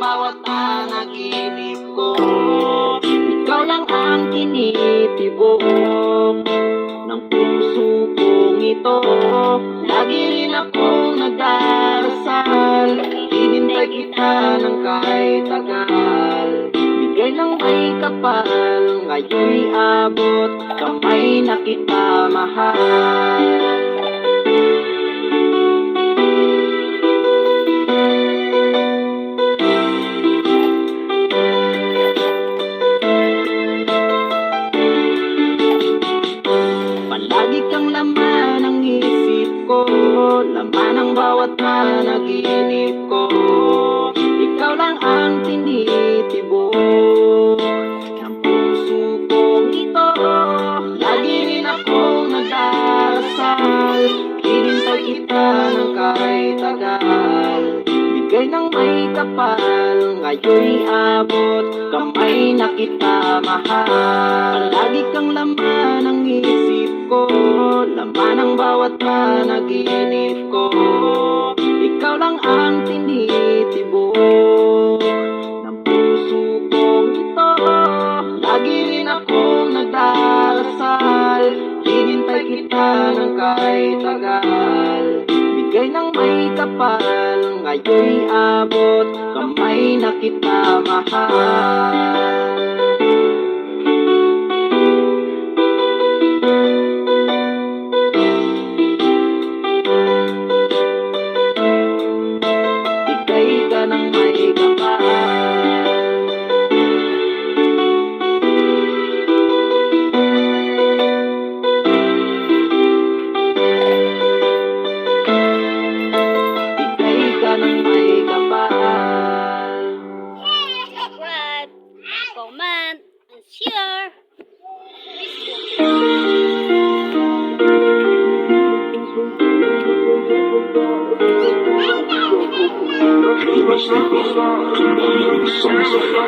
bawat panaginip ko. Ikaw lang ang tinitibok ng puso kong ito. Lagi rin akong nagdarasal, hinintay kita ng kahit tagal. Bigay ng may kapal, ngayon'y abot, kamay na kita mahal. Palagi kang laman ng isip ko, laman ng bawat panaginip ko. Ikaw lang ang tinitibok ng puso kong ito. Lagi rin akong nagdarasal, hinintay kita ng kahit tagal. Bigay ng may kapal, ngayon'y abot, kamay na kita mahal. Palagi kang laman ng isip ko, laman ng bawat panaginip ko. Ikaw lang ang tinitibok ng puso kong ito. Lagi rin akong nagdarasal, hinintay kita ng kahit tagal. Bigay ng may kapal, ngayon'y abot, kamay na kita mahal. Bigay ka ng may kapal. Bigay ka ng may kapal. Subscribe, comment, and share. Kembali bersama saya,